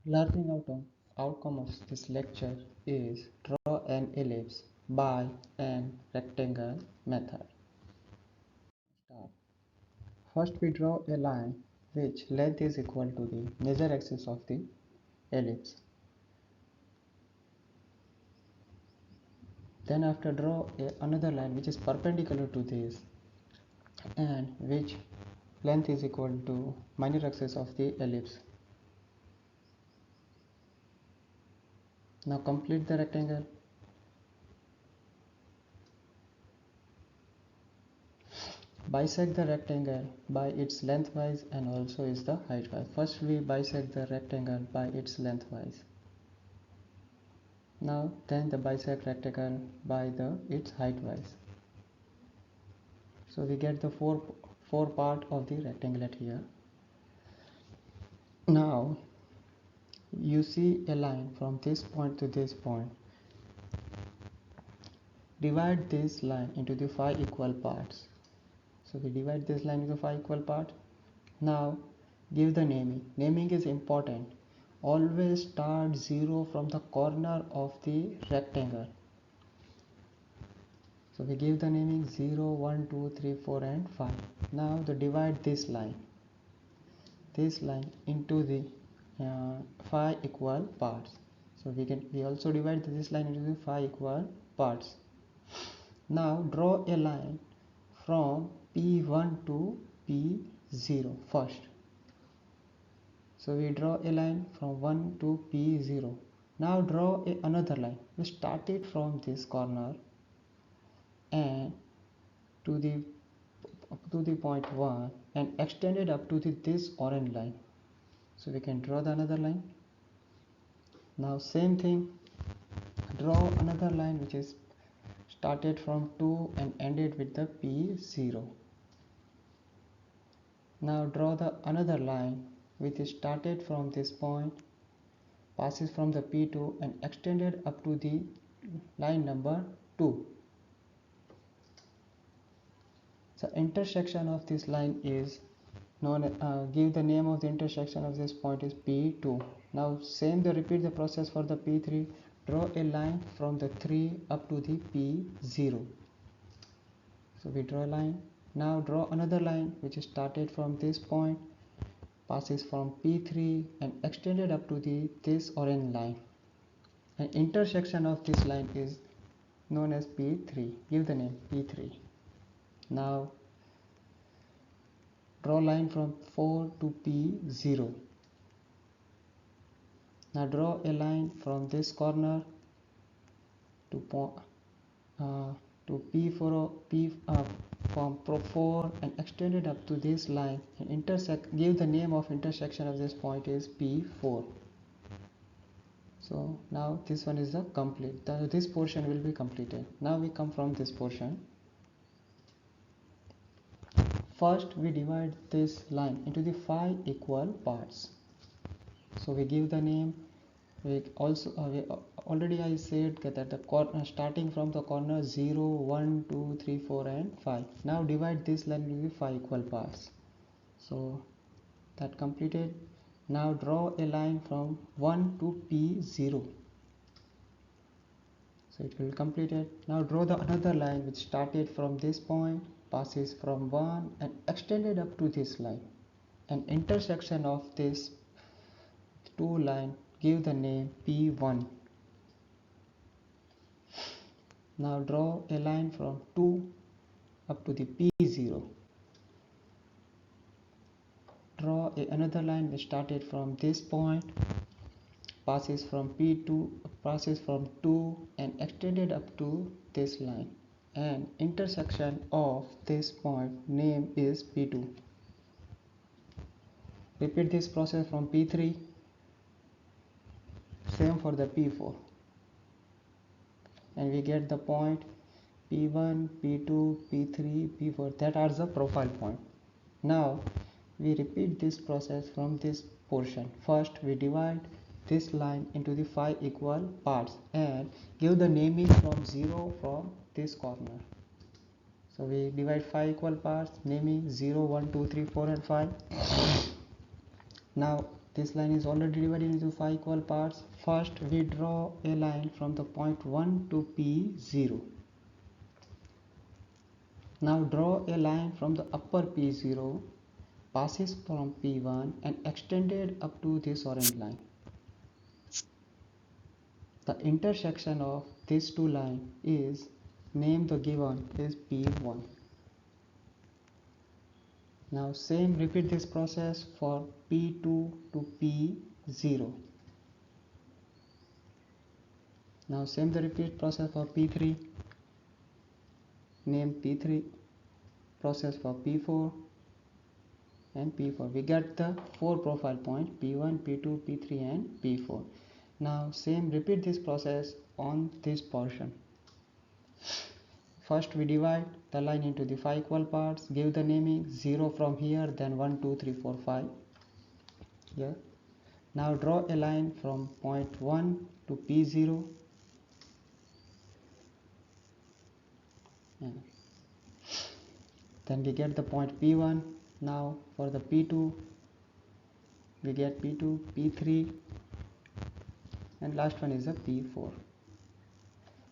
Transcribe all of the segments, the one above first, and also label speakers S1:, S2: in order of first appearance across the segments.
S1: Learning outcome of this lecture is draw an ellipse by an rectangle method. Start. First we draw a line which length is equal to the major axis of the ellipse. Then after draw another line which is perpendicular to this and which length is equal to minor axis of the ellipse. Now complete the rectangle. Bisect the rectangle by its lengthwise and also is the heightwise. First we bisect the rectangle by its lengthwise. Now then the bisect rectangle by its heightwise. So we get the four part of the rectangle here. Now you see a line from this point to this point. Divide this line into the 5 equal parts. So we divide this line into 5 equal parts. Now give the naming. Naming is important. Always start 0 from the corner of the rectangle. So we give the naming 0, 1, 2, 3, 4 and 5. Now divide this line into the 5 equal parts. So we also divide this line into the 5 equal parts. Now draw a line from P1 to P0 first. So we draw a line from 1 to P0. Now draw another line. We start it from this corner and to the point 1 and extend it up to this orange line. So we can draw the another line. Now same thing, draw another line which is started from 2 and ended with the P0. Now draw the another line which is started from this point, passes from the P2 and extended up to the line number 2. The intersection of this line is give the name of the intersection of this point is P2. Now repeat the process for the P3. Draw a line from the 3 up to the P0. So we draw a line. Now draw another line which is started from this point, passes from P3 and extended up to this orange line. An intersection of this line is known as P3. Give the name P3. Now draw line from 4 to P0. Now draw a line from this corner to P4 from 4 and extend it up to this line and intersect. Give the name of intersection of this point is P4. So now this one is the complete. This portion will be completed. Now we come from this portion. First we divide this line into the 5 equal parts. So we give the name. Already I said that the corner starting from the corner 0, 1, 2, 3, 4 and 5. Now divide this line into 5 equal parts. So that completed. Now draw a line from 1 to P0. So it will complete it. Now draw the another line which started from this point, passes from 1 and extended up to this line. An intersection of this two line, give the name P1. Now draw a line from 2 up to the P0. Draw another line which started from this point, passes from 2 and extended up to this line. And intersection of this point name is P2. Repeat this process from P3. Same for the P4. And we get the point P1, P2, P3, P4. That are the profile point. Now we repeat this process from this portion. First we divide this line into the 5 equal parts and give the naming from 0 from this corner. So we divide 5 equal parts, naming 0, 1, 2, 3, 4 and 5. Now This line is already divided into 5 equal parts. First, we draw a line from the point 1 to P0. Now draw a line from the upper P0, passes from P1 and extended up to this orange line. The intersection of these two lines is named the given is P1. Now same repeat this process for P2 to P0. Now same the repeat process for P3, name P3, process for P4 and P4. We get the 4 profile points P1, P2, P3 and P4. Now same repeat this process on this portion. First we divide the line into the 5 equal parts, give the naming 0 from here, then 1, 2, 3, 4, 5 here. Now draw a line from point 1 to P0 and then we get the point P1. Now for the P2 we get P2, P3 and last one is a P4.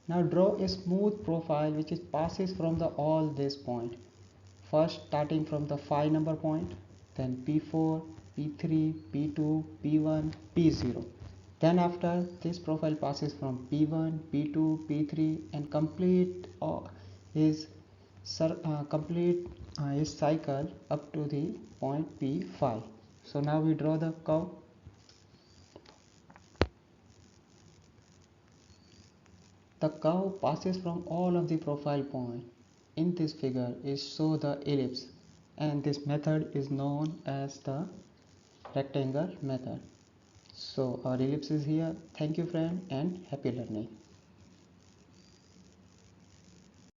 S1: Now draw a smooth profile which is passes from the all this point. First starting from the 5 number point, then P4, P3, P2, P1, P0. Then after this profile passes from P1, P2, P3 and complete his cycle up to the point P5. So now we draw the curve. The curve passes from all of the profile points in this figure is show the ellipse, and this method is known as the rectangle method. So our ellipse is here. Thank you friend and happy learning.